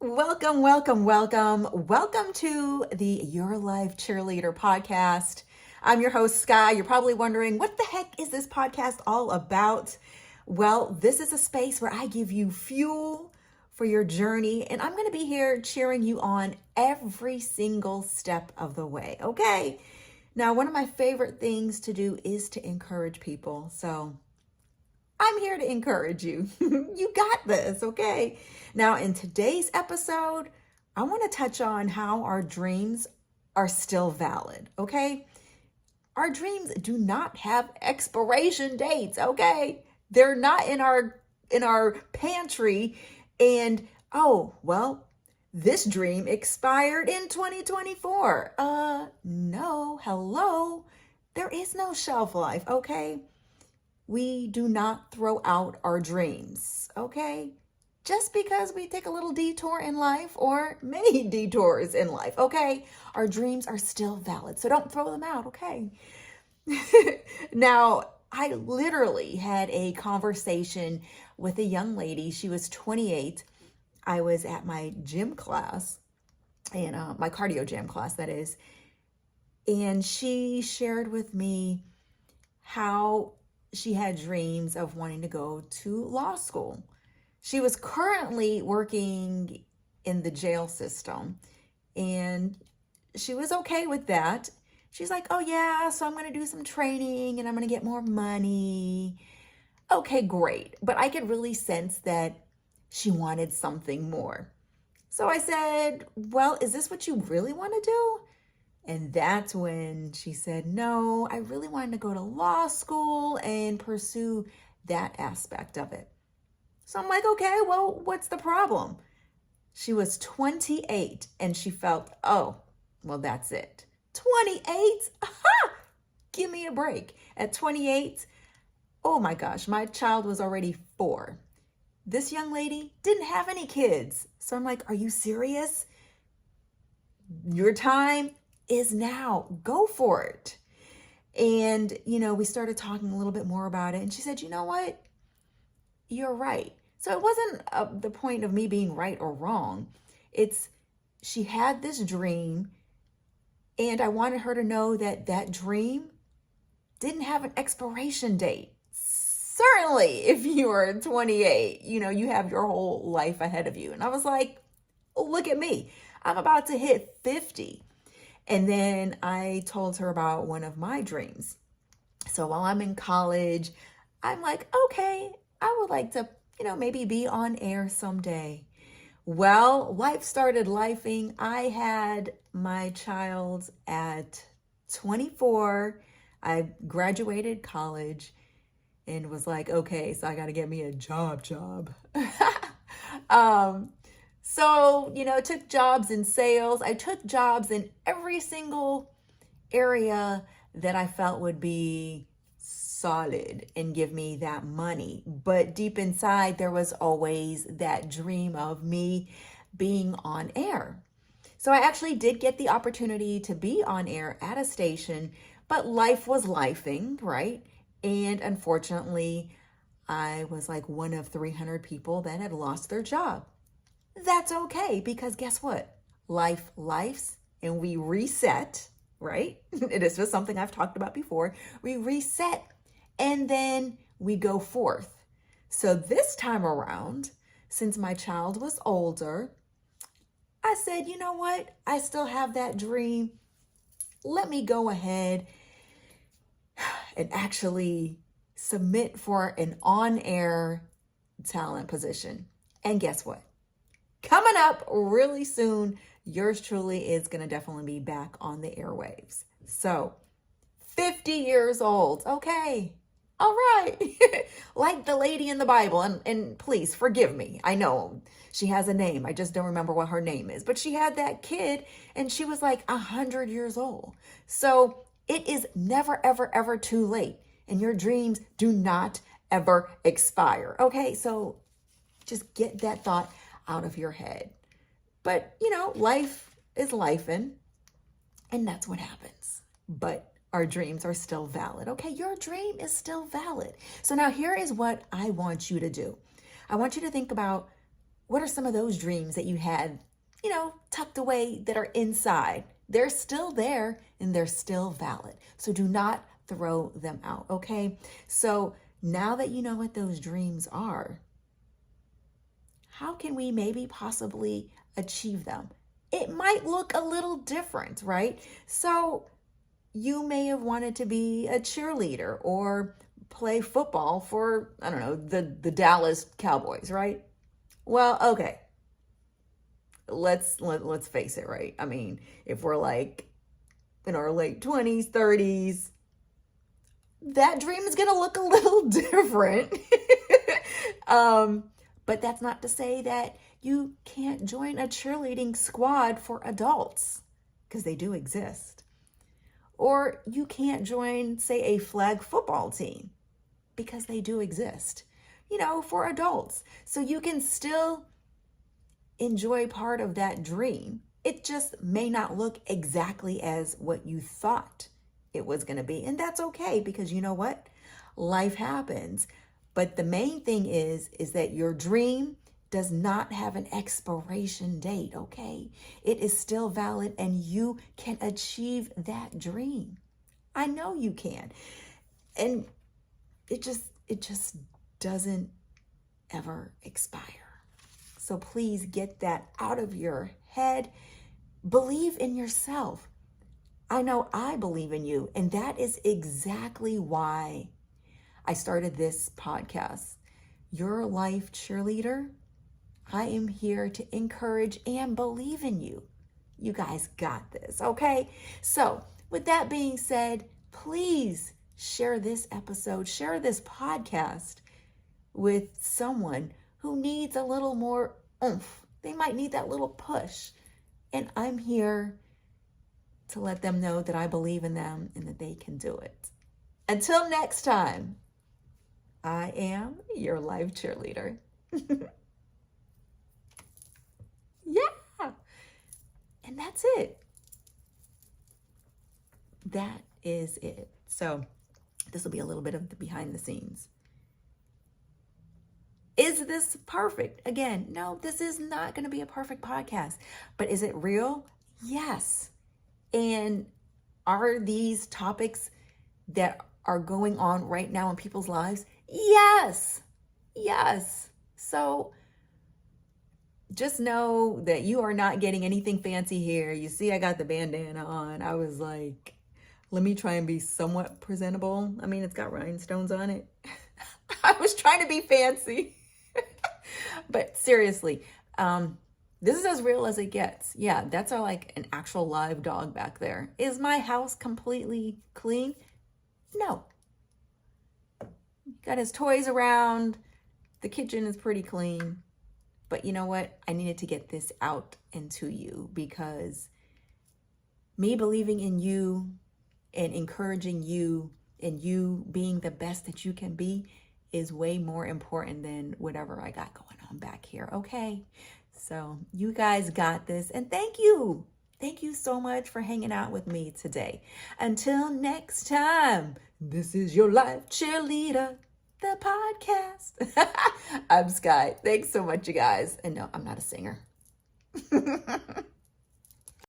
Welcome, welcome, welcome. Welcome to the Your Life Cheerleader podcast. I'm your host, Sky. You're probably wondering, what the heck is this podcast all about? Well, this is a space where I give you fuel for your journey, and I'm going to be here cheering you on every single step of the way, okay? Now, one of my favorite things to do is to encourage people, so I'm here to encourage you. You got this, okay? Now, in today's episode, I want to touch on how our dreams are still valid, okay? Our dreams do not have expiration dates, okay? They're not in our pantry and this dream expired in 2024. No, hello. There is no shelf life, okay? We do not throw out our dreams, okay? Just because we take a little detour in life or many detours in life, okay? Our dreams are still valid, so don't throw them out, okay? Now, I literally had a conversation with a young lady. She was 28. I was at my gym class, and my cardio gym class, that is, and she shared with me how she had dreams of wanting to go to law school. She was currently working in the jail system, and she was okay with that. She's like, oh yeah, so I'm going to do some training and I'm going to get more money. Okay, great. But I could really sense that she wanted something more. So I said, well, is this what you really want to do? And that's when she said, no, I really wanted to go to law school and pursue that aspect of it. So I'm like, okay, well, what's the problem? She was 28 and she felt, oh, well, that's it. 28? Aha! Give me a break. At 28, oh my gosh, my child was already 4. This young lady didn't have any kids. So I'm like, are you serious? Your time is now. Go for it. And, we started talking a little bit more about it. And she said, you know what? You're right. So it wasn't the point of me being right or wrong. It's she had this dream, and I wanted her to know that that dream didn't have an expiration date. Certainly, if you are 28, you have your whole life ahead of you. And I was like, look at me. I'm about to hit 50. And then I told her about one of my dreams. So while I'm in college, I'm like, okay, I would like to, maybe be on air someday. Well, life started lifing. I had my child at 24. I graduated college and was like, okay, so I got to get me a job. So, took jobs in sales. I took jobs in every single area that I felt would be solid and give me that money. But deep inside, there was always that dream of me being on air. So I actually did get the opportunity to be on air at a station, but life was lifing, right? And unfortunately, I was like one of 300 people that had lost their job. That's okay, because guess what? Life lifes and we reset, right? This was something I've talked about before. We reset and then we go forth. So this time around, since my child was older, I said, you know what? I still have that dream. Let me go ahead and actually submit for an on-air talent position. And guess what? Coming up really soon, yours truly is going to definitely be back on the airwaves. So 50 years old. Okay. All right. Like the lady in the Bible. And please forgive me. I know she has a name. I just don't remember what her name is. But she had that kid and she was like 100 years old. So it is never, ever, ever too late. And your dreams do not ever expire. Okay. So just get that thought out of your head. But, life is lifing, and that's what happens. But our dreams are still valid. Okay, your dream is still valid. So now here is what I want you to do. I want you to think about What are some of those dreams that you had, tucked away that are inside? They're still there and they're still valid. So do not throw them out, okay? So now that you know what those dreams are, how can we maybe possibly achieve them? It might look a little different, right? So you may have wanted to be a cheerleader or play football for, I don't know, the Dallas Cowboys, right? Well, okay. Let's face it, right? I mean, if we're like in our late 20s, 30s, that dream is going to look a little different. But that's not to say that you can't join a cheerleading squad for adults, because they do exist. Or you can't join, say, a flag football team, because they do exist, for adults. So you can still enjoy part of that dream. It just may not look exactly as what you thought it was going to be. And that's okay, because you know what? Life happens. But the main thing is that your dream does not have an expiration date, okay? It is still valid and you can achieve that dream. I know you can. And it just doesn't ever expire. So please get that out of your head. Believe in yourself. I know I believe in you, and that is exactly why I started this podcast. Your life cheerleader. I am here to encourage and believe in you. You guys got this, okay? So with that being said, please share this episode, share this podcast with someone who needs a little more oomph. They might need that little push. And I'm here to let them know that I believe in them and that they can do it. Until next time, I am your life cheerleader. Yeah. And that's it. That is it. So this will be a little bit of the behind the scenes. Is this perfect? Again, no, this is not going to be a perfect podcast. But is it real? Yes. And are these topics that are going on right now in people's lives? Yes. Yes. So just know that you are not getting anything fancy here. You see, I got the bandana on. I was like, let me try and be somewhat presentable. I mean, it's got rhinestones on it. I was trying to be fancy. But seriously, this is as real as it gets. Yeah, that's like an actual live dog back there. Is my house completely clean? No. Got his toys around. The kitchen is pretty clean. But you know what? I needed to get this out into you, because me believing in you and encouraging you and you being the best that you can be is way more important than whatever I got going on back here, okay? So you guys got this, and thank you. Thank you so much for hanging out with me today. Until next time, this is your life cheerleader, the podcast. I'm Sky. Thanks so much, you guys. And no, I'm not a singer.